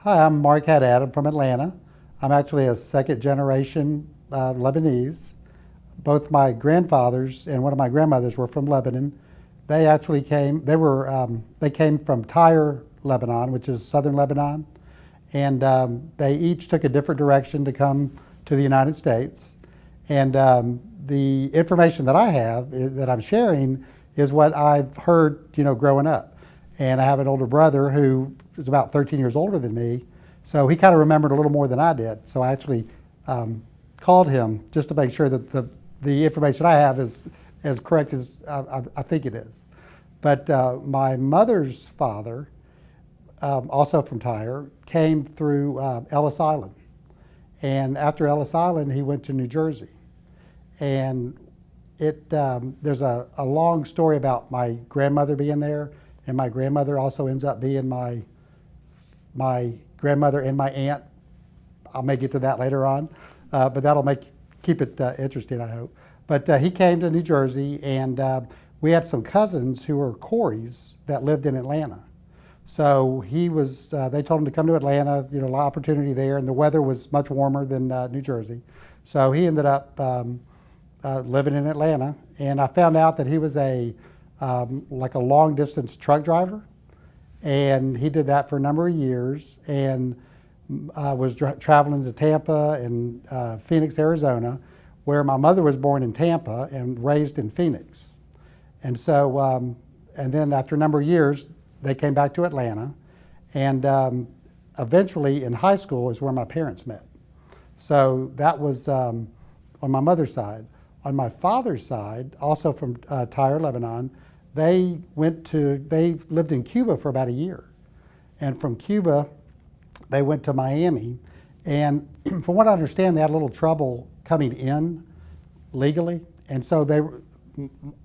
Hi, I'm Mark Haddad. I'm from Atlanta. I'm actually a second generation Lebanese. Both my grandfathers and one of my grandmothers were from Lebanon. They actually came. They came from Tyre, Lebanon, which is southern Lebanon, and they each took a different direction to come to the United States. And the information that I have that I'm sharing is what I've heard, growing up. And I have an older brother who is about 13 years older than me, so he kind of remembered a little more than I did. So I actually called him just to make sure that the information I have is as correct as I think it is. But my mother's father, also from Tyre, came through Ellis Island. And after Ellis Island, he went to New Jersey. And there's a long story about my grandmother being there, and my grandmother also ends up being my grandmother and my aunt. I may get to that later on, but that'll keep it interesting, I hope. But he came to New Jersey, and we had some cousins who were Corys that lived in Atlanta. So they told him to come to Atlanta, a lot of opportunity there, and the weather was much warmer than New Jersey. So he ended up living in Atlanta, and I found out that he was like a long distance truck driver, and he did that for a number of years, and was traveling to Tampa and Phoenix, Arizona, where my mother was born in Tampa and raised in Phoenix. And so, and then after a number of years, they came back to Atlanta, and eventually in high school is where my parents met. So that was on my mother's side. On my father's side, also from Tyre, Lebanon, they lived in Cuba for about a year. And from Cuba, they went to Miami. And from what I understand, they had a little trouble coming in legally. And so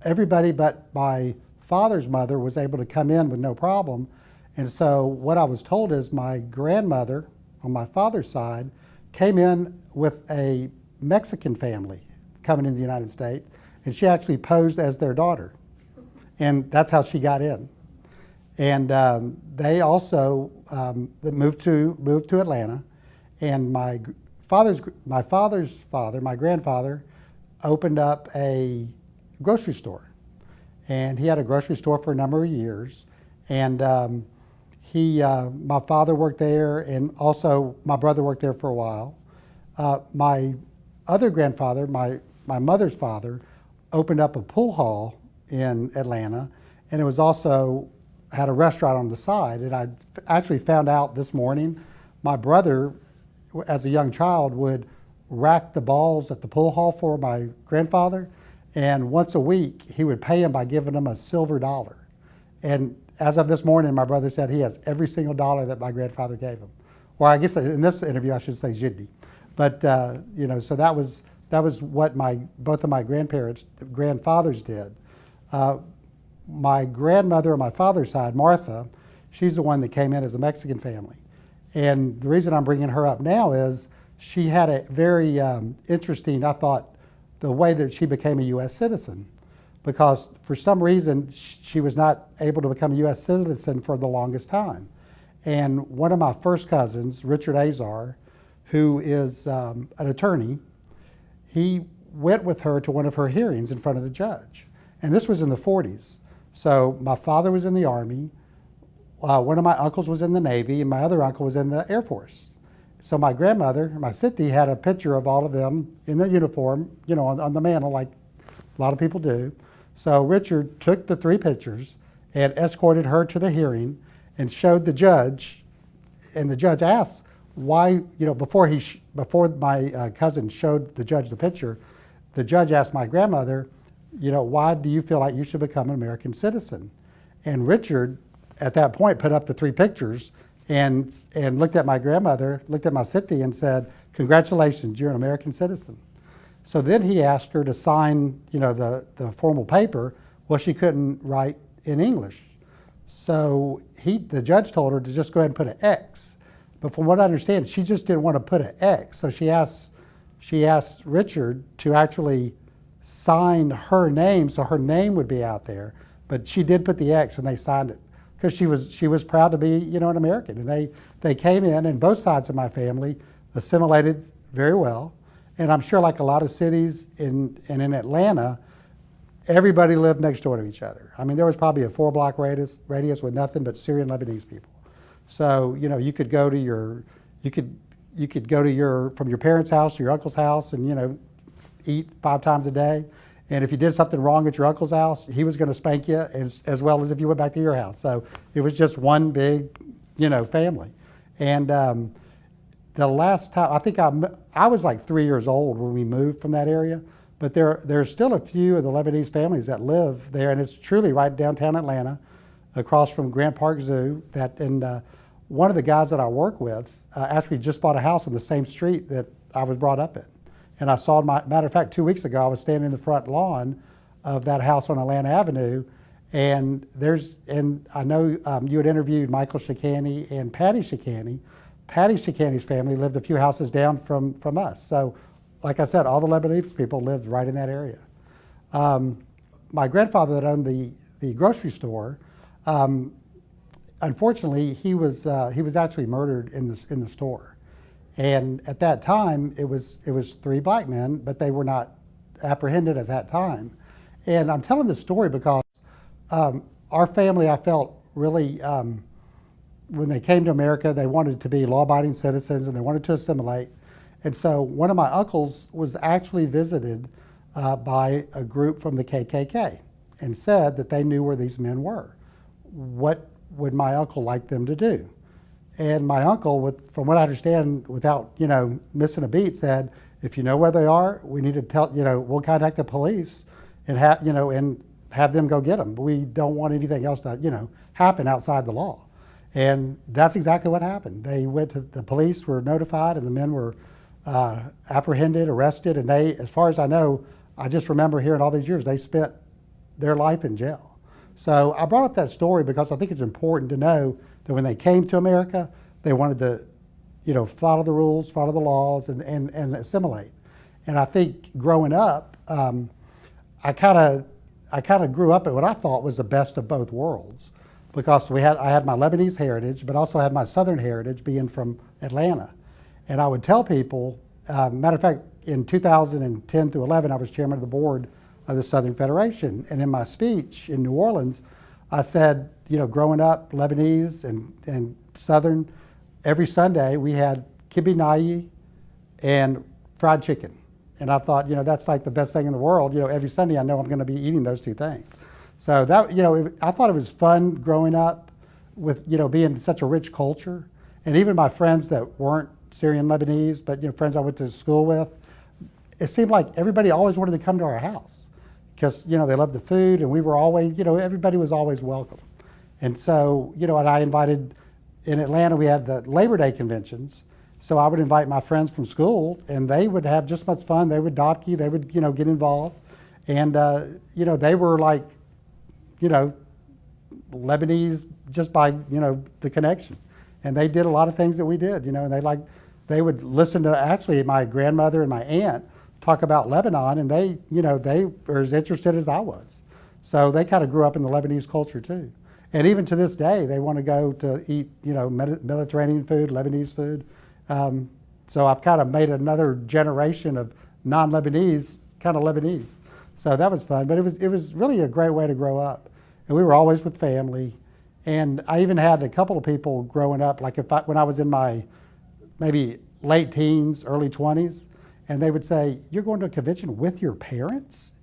everybody but my father's mother was able to come in with no problem. And so what I was told is my grandmother on my father's side came in with a Mexican family coming into the United States, and she actually posed as their daughter. And that's how she got in. And they also moved to Atlanta, and my father's father, my grandfather, opened up a grocery store. And he had a grocery store for a number of years. And my father worked there, and also my brother worked there for a while. My other grandfather, my mother's father, opened up a pool hall in Atlanta, and it was also had a restaurant on the side. And I actually found out this morning, my brother, as a young child, would rack the balls at the pool hall for my grandfather, and once a week he would pay him by giving him a silver dollar. And as of this morning, my brother said he has every single dollar that my grandfather gave him. Or I guess in this interview I should say jiddi. But so that was what both of my grandfathers did. My grandmother on my father's side, Martha, she's the one that came in as a Mexican family. And the reason I'm bringing her up now is she had a very interesting, I thought, the way that she became a U.S. citizen. Because for some reason, she was not able to become a U.S. citizen for the longest time. And one of my first cousins, Richard Azar, who is an attorney, he went with her to one of her hearings in front of the judge. And this was in the 40s. So my father was in the Army, one of my uncles was in the Navy, and my other uncle was in the Air Force. So my grandmother, my Siti, had a picture of all of them in their uniform, on the mantle like a lot of people do. So Richard took the 3 pictures and escorted her to the hearing and showed the judge, and the judge asked why, before my cousin showed the judge the picture, the judge asked my grandmother, why do you feel like you should become an American citizen? And Richard, at that point, put up the 3 pictures and looked at my grandmother, looked at my Siti, and said, "Congratulations, you're an American citizen." So then he asked her to sign, the formal paper. Well, she couldn't write in English. So the judge told her to just go ahead and put an X. But from what I understand, she just didn't want to put an X. So she asked Richard to actually sign her name so her name would be out there. But she did put the X, and they signed it. because she was proud to be, an American. And they came in, and both sides of my family assimilated very well. And I'm sure, like a lot of cities in Atlanta, everybody lived next door to each other. I mean, there was probably a 4-block radius with nothing but Syrian Lebanese people. So, you could go to from your parents' house to your uncle's house and, eat 5 times a day. And if you did something wrong at your uncle's house, he was going to spank you as well as if you went back to your house. So it was just one big, family. And the last time, I think I was like 3 years old when we moved from that area. But there's still a few of the Lebanese families that live there, and it's truly right downtown Atlanta, across from Grant Park Zoo. One of the guys that I work with actually just bought a house on the same street that I was brought up in. And I saw, matter of fact, 2 weeks ago, I was standing in the front lawn of that house on Atlanta Avenue, and I know you had interviewed Michael Shikani and Patty Shikani. Patty Shikani's family lived a few houses down from us. So, like I said, all the Lebanese people lived right in that area. My grandfather that owned the grocery store, unfortunately, he was actually murdered in the store. And at that time, it was 3 black men, but they were not apprehended at that time. And I'm telling this story because our family, I felt really, when they came to America, they wanted to be law-abiding citizens and they wanted to assimilate. And so one of my uncles was actually visited by a group from the KKK and said that they knew where these men were. What would my uncle like them to do? And my uncle, from what I understand, without missing a beat, said, if you know where they are, we need to tell, we'll contact the police and have them go get them. But we don't want anything else to happen outside the law. And that's exactly what happened. They went to the police, were notified, and the men were apprehended, arrested, and they, as far as I know, I just remember hearing all these years, they spent their life in jail. So I brought up that story because I think it's important to know that when they came to America, they wanted to, follow the rules, follow the laws, and assimilate. And I think growing up, I kind of grew up at what I thought was the best of both worlds, because I had my Lebanese heritage, but also had my Southern heritage, being from Atlanta. And I would tell people, matter of fact, in 2010 through 11, I was chairman of the board of the Southern Federation. And in my speech in New Orleans, I said, growing up Lebanese and Southern, every Sunday we had kibbeh nayi and fried chicken. And I thought, that's like the best thing in the world. Every Sunday I know I'm going to be eating those 2 things. So that, I thought it was fun growing up with, being such a rich culture. And even my friends that weren't Syrian Lebanese, but friends I went to school with, it seemed like everybody always wanted to come to our house because they loved the food, and we were always, everybody was always welcome. And so, and I invited, in Atlanta we had the Labor Day conventions, so I would invite my friends from school, and they would have just as much fun. They would docky, they would get involved, and they were like Lebanese just by the connection. And they did a lot of things that we did, and they would listen to actually my grandmother and my aunt talk about Lebanon, and they were as interested as I was. So they kind of grew up in the Lebanese culture too. And even to this day, they want to go to eat, Mediterranean food, Lebanese food. So I've kind of made another generation of non-Lebanese, kind of Lebanese. So that was fun, but it was really a great way to grow up. And we were always with family. And I even had a couple of people growing up, like when I was in my maybe late teens, early 20s, and they would say, "You're going to a convention with your parents?"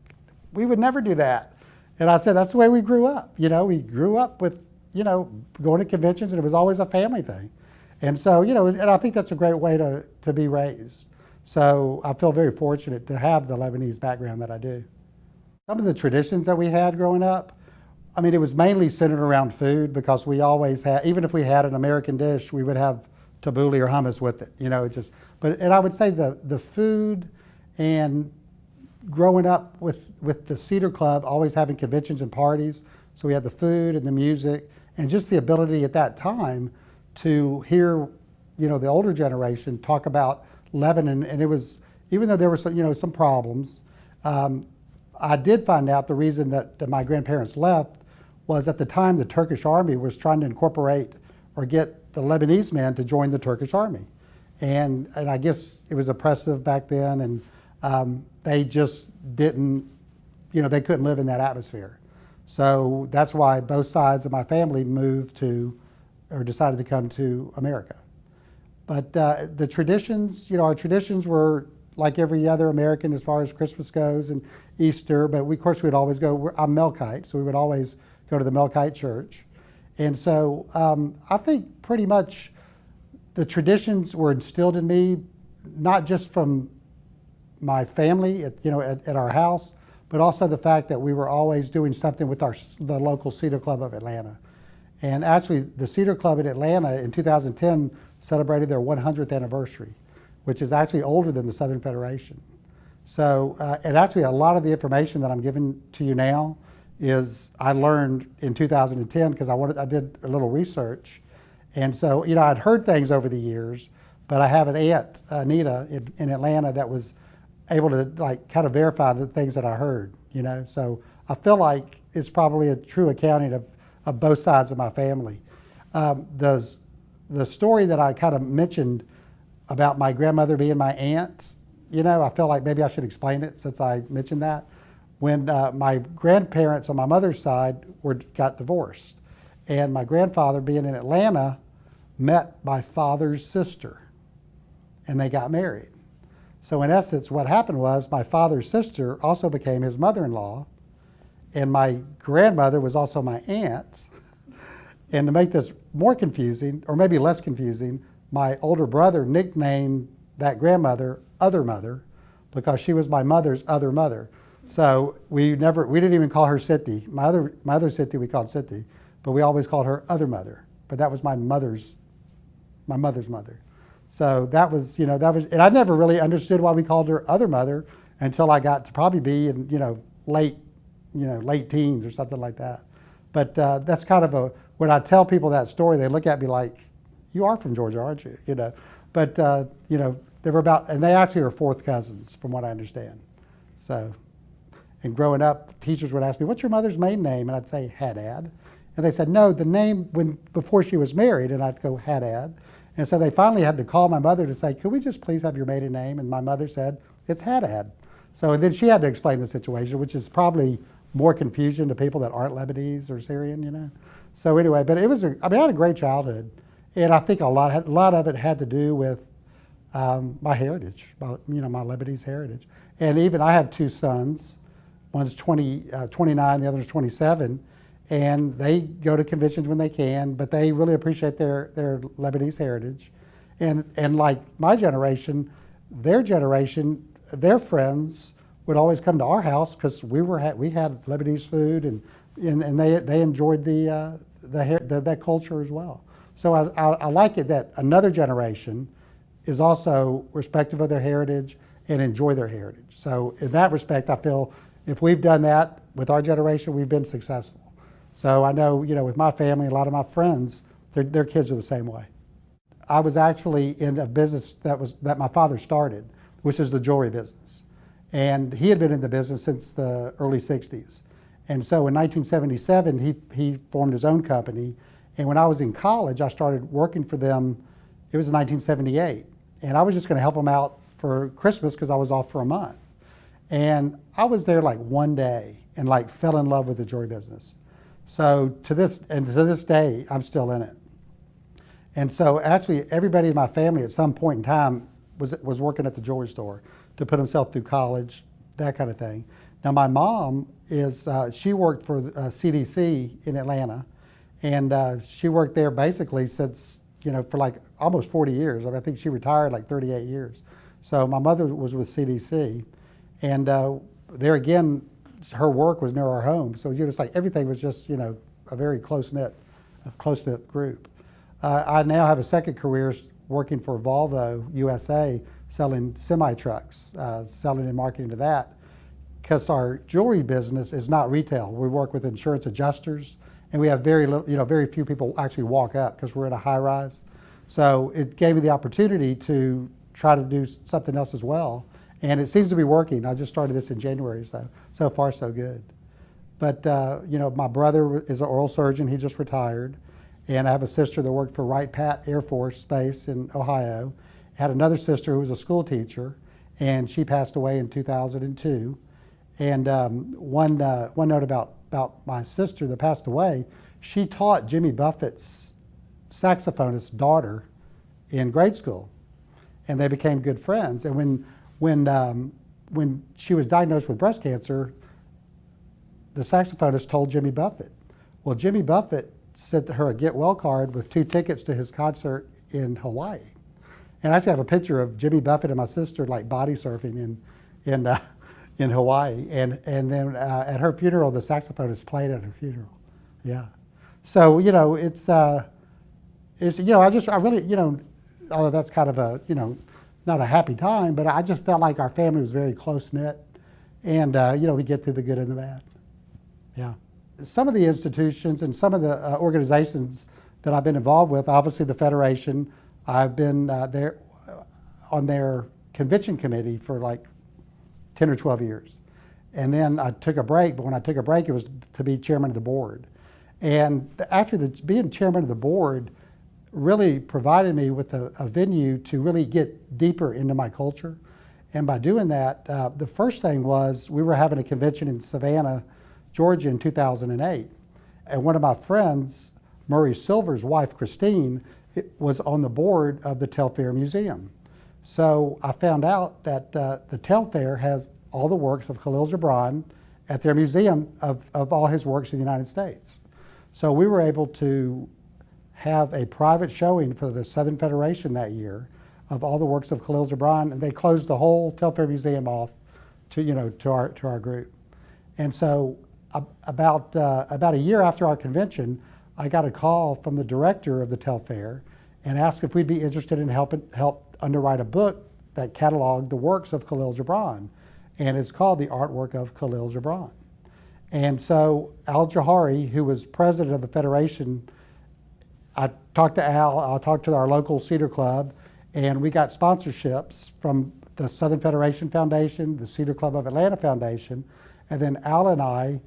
We would never do that. And I said, that's the way we grew up. We grew up with, going to conventions, and it was always a family thing. And so, and I think that's a great way to be raised. So I feel very fortunate to have the Lebanese background that I do. Some of the traditions that we had growing up, I mean, it was mainly centered around food, because we always had, even if we had an American dish, we would have tabbouleh or hummus with it, and I would say the food, and growing up with the Cedar Club, always having conventions and parties, so we had the food and the music, and just the ability at that time to hear, the older generation talk about Lebanon. And it was, even though there were some problems, I did find out the reason that my grandparents left was at the time the Turkish army was trying to incorporate or get the Lebanese men to join the Turkish army. And I guess it was oppressive back then, and they just didn't, they couldn't live in that atmosphere. So that's why both sides of my family moved to, or decided to come to America. But the traditions, our traditions were like every other American as far as Christmas goes and Easter, but of course we'd always go, I'm Melkite, so we would always go to the Melkite church. And so I think pretty much the traditions were instilled in me, not just from my family at our house, but also the fact that we were always doing something with the local Cedar Club of Atlanta. And actually the Cedar Club in Atlanta in 2010 celebrated their 100th anniversary, which is actually older than the Southern Federation. So, and actually a lot of the information that I'm giving to you now is I learned in 2010 because I did a little research. And so, I'd heard things over the years, but I have an aunt, Anita, in Atlanta that was able to kind of verify the things that I heard, So I feel like it's probably a true accounting of both sides of my family. The story that I kind of mentioned about my grandmother being my aunt, I feel like maybe I should explain it since I mentioned that. When my grandparents on my mother's side got divorced, and my grandfather, being in Atlanta, met my father's sister, and they got married. So in essence, what happened was my father's sister also became his mother-in-law, and my grandmother was also my aunt. And to make this more confusing, or maybe less confusing, my older brother nicknamed that grandmother Other Mother because she was my mother's other mother. So we didn't even call her Siti. My other Siti we called Siti, but we always called her Other Mother. But that was my mother's mother. So that was, and I never really understood why we called her Other Mother until I got to probably be in, late teens or something like that. But that's kind of when I tell people that story, they look at me like, you are from Georgia, aren't you? But they were and they actually are fourth cousins from what I understand. So, and growing up, teachers would ask me, what's your mother's maiden name? And I'd say Haddad. And they said, no, the name before she was married, and I'd go Haddad. And so they finally had to call my mother to say, could we just please have your maiden name? And my mother said, it's Haddad. So and then she had to explain the situation, which is probably more confusion to people that aren't Lebanese or Syrian, So anyway, but I had a great childhood. And I think a lot of it had to do with my heritage, my Lebanese heritage. And even I have two sons. One's 29, the other's 27. And they go to conventions when they can, but they really appreciate their Lebanese heritage. And like my generation, their friends would always come to our house because we had Lebanese food, and they enjoyed that culture as well. So I like it that another generation is also respectful of their heritage and enjoy their heritage. So in that respect, I feel if we've done that with our generation, we've been successful. So I know, with my family, a lot of my friends, their kids are the same way. I was actually in a business that my father started, which is the jewelry business. And he had been in the business since the early 60s. And so in 1977, he formed his own company. And when I was in college, I started working for them. It was in 1978. And I was just going to help them out for Christmas because I was off for a month. And I was there one day and fell in love with the jewelry business. So to this day, I'm still in it. And so actually everybody in my family at some point in time was working at the jewelry store to put himself through college, that kind of thing. Now my mom she worked for CDC in Atlanta, and she worked there basically since, for almost 40 years. I think she retired 38 years. So my mother was with CDC, and there again, her work was near our home. So everything was just, a very close-knit group. I now have a second career working for Volvo USA, selling semi-trucks, selling and marketing to that. Because our jewelry business is not retail. We work with insurance adjusters, and we have very few people actually walk up because we're in a high rise. So it gave me the opportunity to try to do something else as well. And it seems to be working. I just started this in January, so far so good. But my brother is an oral surgeon. He just retired, and I have a sister that worked for Wright Pat Air Force Base in Ohio. I had another sister who was a school teacher, and she passed away in 2002. And one note about my sister that passed away, she taught Jimmy Buffett's saxophonist's daughter in grade school, and they became good friends. And when she was diagnosed with breast cancer, the saxophonist told Jimmy Buffett. Well, Jimmy Buffett sent her a get well card with 2 tickets to his concert in Hawaii. And I actually have a picture of Jimmy Buffett and my sister like body surfing in Hawaii. And then at her funeral, the saxophonist played at her funeral. Yeah. So I really although that's kind of a not a happy time, but I just felt like our family was very close knit, and we get through the good and the bad. Yeah. Some of the institutions and some of the organizations that I've been involved with, obviously the Federation, I've been there on their convention committee for like 10 or 12 years. And then I took a break, but when I took a break, it was to be chairman of the board. And actually, being chairman of the board really provided me with a venue to really get deeper into my culture. And by doing that, the first thing was we were having a convention in Savannah, Georgia in 2008. And one of my friends, Murray Silver's wife, Christine, was on the board of the Telfair Museum. So I found out that the Telfair has all the works of Khalil Gibran at their museum of all his works in the United States. So we were able to have a private showing for the Southern Federation that year of all the works of Khalil Gibran, and they closed the whole Telfair Museum off to our group. And so about a year after our convention, I got a call from the director of the Telfair and asked if we'd be interested in help underwrite a book that cataloged the works of Khalil Gibran, and it's called The Artwork of Khalil Gibran. And so Al Jahari, who was president of the Federation, I talked to Al, I talked to our local Cedar Club, and we got sponsorships from the Southern Federation Foundation, the Cedar Club of Atlanta Foundation, and then Al and I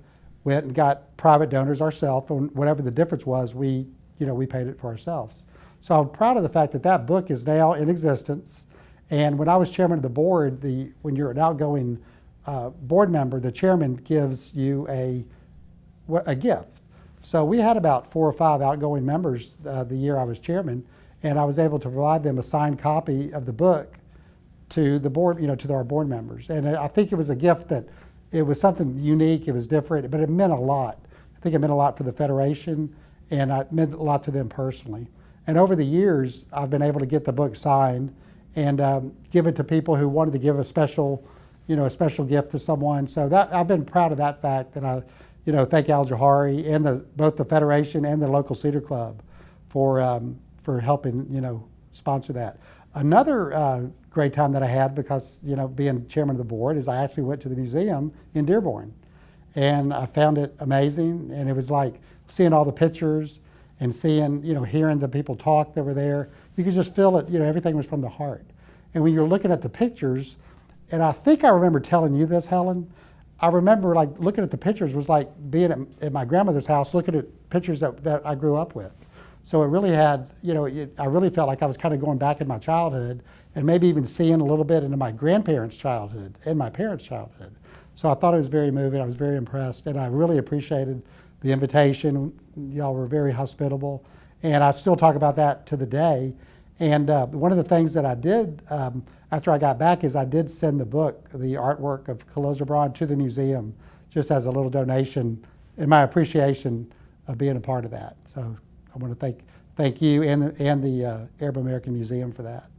went and got private donors ourselves, and whatever the difference was, we paid it for ourselves. So I'm proud of the fact that that book is now in existence. And when I was chairman of the board, when you're an outgoing board member, the chairman gives you a gift. So we had about 4 or 5 outgoing members the year I was chairman, and I was able to provide them a signed copy of the book to the board, to our board members. And I think it was a gift that it was something unique, it was different, but it meant a lot. I think it meant a lot for the Federation, and it meant a lot to them personally. And over the years, I've been able to get the book signed and give it to people who wanted to give a special gift to someone. So that I've been proud of that fact, and I thank Al Jahari and both the Federation and the local Cedar Club for helping sponsor that. Another great time that I had, because being chairman of the board, is I actually went to the museum in Dearborn, and I found it amazing. And it was like seeing all the pictures and seeing hearing the people talk that were there. You could just feel it. Everything was from the heart. And when you're looking at the pictures, and I think I remember telling you this, Helen. I remember like looking at the pictures was like being at my grandmother's house, looking at pictures that I grew up with. So it really had, I really felt like I was kind of going back in my childhood, and maybe even seeing a little bit into my grandparents' childhood and my parents' childhood. So I thought it was very moving. I was very impressed, and I really appreciated the invitation. Y'all were very hospitable, and I still talk about that to the day. And one of the things that I did after I got back is I did send the book, the artwork of Khalil Gibran, to the museum, just as a little donation in my appreciation of being a part of that. So I want to thank you and the Arab American Museum for that.